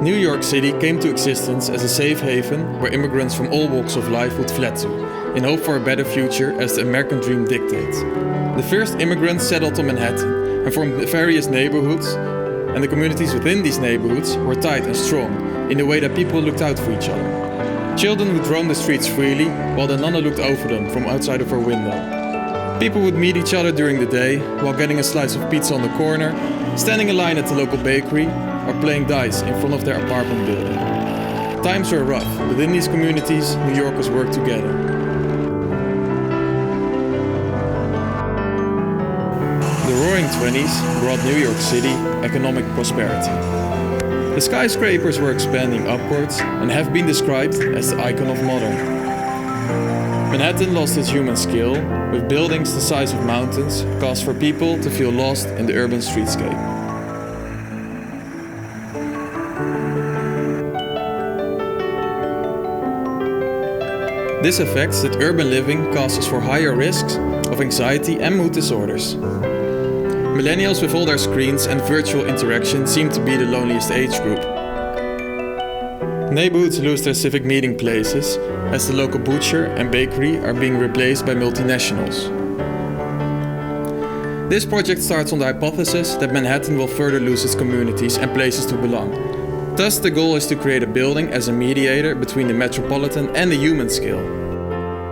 New York City came to existence as a safe haven where immigrants from all walks of life would fled to, in hope for a better future as the American dream dictates. The first immigrants settled on Manhattan and formed various neighborhoods, and the communities within these neighborhoods were tight and strong in the way that people looked out for each other. Children would roam the streets freely while the nonna looked over them from outside of her window. People would meet each other during the day while getting a slice of pizza on the corner, standing in line at the local bakery, or playing dice in front of their apartment building. Times were rough, but in these communities, New Yorkers worked together. The Roaring '20s brought New York City economic prosperity. The skyscrapers were expanding upwards and have been described as the icon of modern. Manhattan lost its human scale, with buildings the size of mountains caused for people to feel lost in the urban streetscape. This affects that urban living causes for higher risks of anxiety and mood disorders. Millennials with all their screens and virtual interaction seem to be the loneliest age group. Neighborhoods lose their civic meeting places as the local butcher and bakery are being replaced by multinationals. This project starts on the hypothesis that Manhattan will further lose its communities and places to belong. Thus, the goal is to create a building as a mediator between the Metropolitan and the human scale.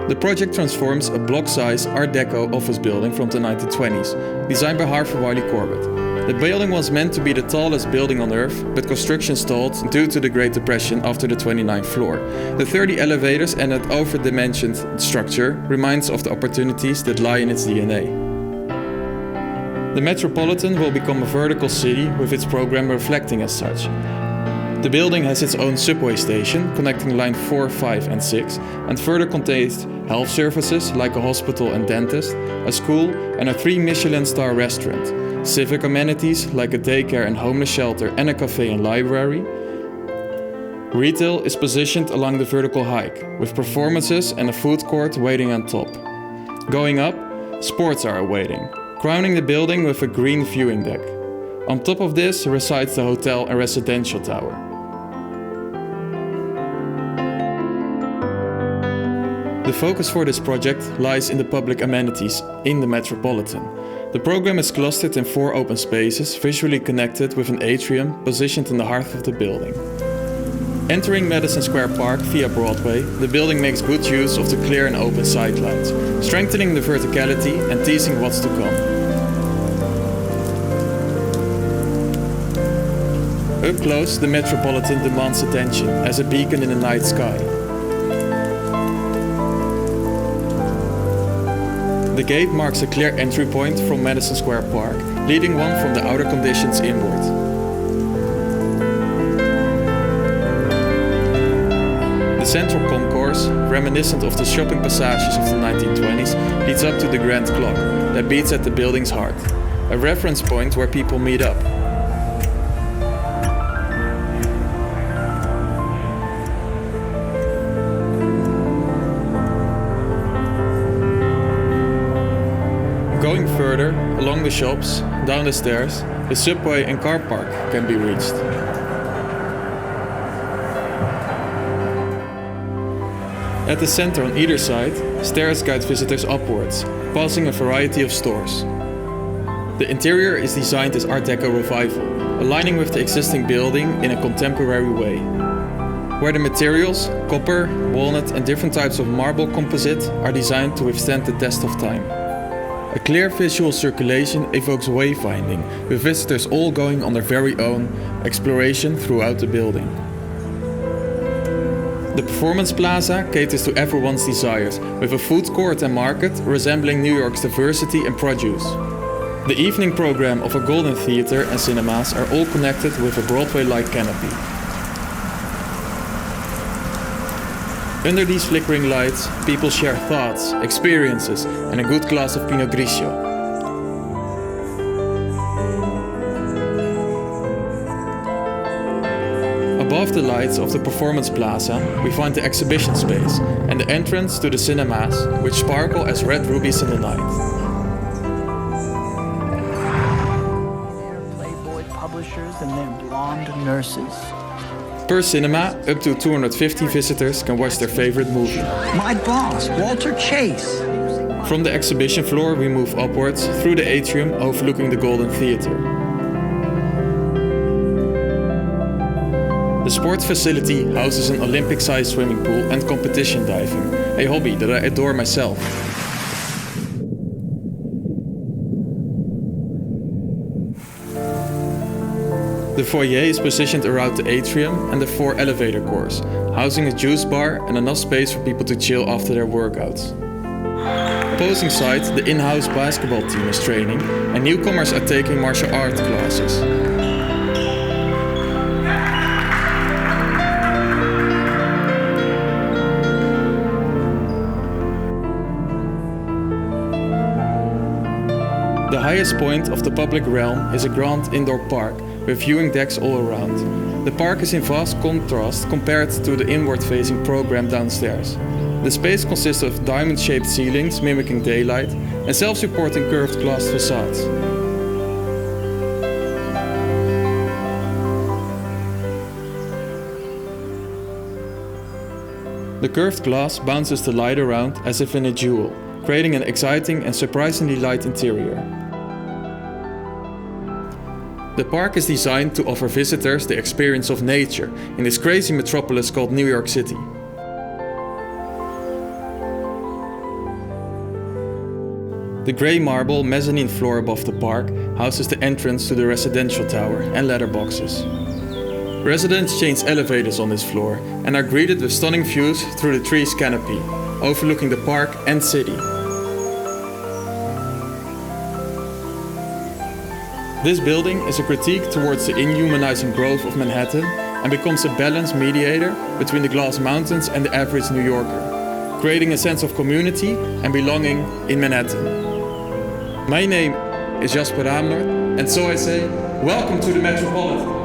The project transforms a block-sized Art Deco office building from the 1920s, designed by Harvey Wiley Corbett. The building was meant to be the tallest building on Earth, but construction stalled due to the Great Depression after the 29th floor. The 30 elevators and that over-dimensioned structure reminds of the opportunities that lie in its DNA. The Metropolitan will become a vertical city with its program reflecting as such. The building has its own subway station connecting line 4, 5 and 6 and further contains health services like a hospital and dentist, a school and a 3 Michelin star restaurant, civic amenities like a daycare and homeless shelter and a cafe and library. Retail is positioned along the vertical hike with performances and a food court waiting on top. Going up, sports are awaiting, crowning the building with a green viewing deck. On top of this resides the hotel and residential tower. The focus for this project lies in the public amenities in the Metropolitan. The program is clustered in 4 open spaces, visually connected with an atrium positioned in the heart of the building. Entering Madison Square Park via Broadway, the building makes good use of the clear and open sidelines, strengthening the verticality and teasing what's to come. Up close, the Metropolitan demands attention as a beacon in the night sky. The gate marks a clear entry point from Madison Square Park, leading one from the outer conditions inward. The central concourse, reminiscent of the shopping passages of the 1920s, leads up to the grand clock that beats at the building's heart, a reference point where people meet up. Going further, along the shops, down the stairs, the subway and car park can be reached. At the center on either side, stairs guide visitors upwards, passing a variety of stores. The interior is designed as Art Deco revival, aligning with the existing building in a contemporary way. Where the materials, copper, walnut and different types of marble composite are designed to withstand the test of time. A clear visual circulation evokes wayfinding, with visitors all going on their very own exploration throughout the building. The Performance Plaza caters to everyone's desires, with a food court and market resembling New York's diversity and produce. The evening program of a Golden Theater and cinemas are all connected with a Broadway-like canopy. Under these flickering lights, people share thoughts, experiences, and a good glass of Pinot Grigio. Above the lights of the Performance Plaza, we find the exhibition space and the entrance to the cinemas, which sparkle as red rubies in the night. Playboy publishers and their blonde nurses. Per cinema, up to 250 visitors can watch their favorite movie. My boss, Walter Chase. From the exhibition floor, we move upwards through the atrium overlooking the Golden Theatre. The sports facility houses an Olympic-sized swimming pool and competition diving, a hobby that I adore myself. The foyer is positioned around the atrium and the 4 elevator cores, housing a juice bar and enough space for people to chill after their workouts. Opposing side, the in-house basketball team is training and newcomers are taking martial art classes. The highest point of the public realm is a grand indoor park with viewing decks all around. The park is in vast contrast compared to the inward-facing program downstairs. The space consists of diamond-shaped ceilings mimicking daylight and self-supporting curved glass facades. The curved glass bounces the light around as if in a jewel, creating an exciting and surprisingly light interior. The park is designed to offer visitors the experience of nature in this crazy metropolis called New York City. The grey marble mezzanine floor above the park houses the entrance to the residential tower and letterboxes. Residents change elevators on this floor and are greeted with stunning views through the tree's canopy, overlooking the park and city. This building is a critique towards the inhumanizing growth of Manhattan and becomes a balanced mediator between the glass mountains and the average New Yorker, creating a sense of community and belonging in Manhattan. My name is Jasper Rabenort, and so I say, welcome to the Metropolitan.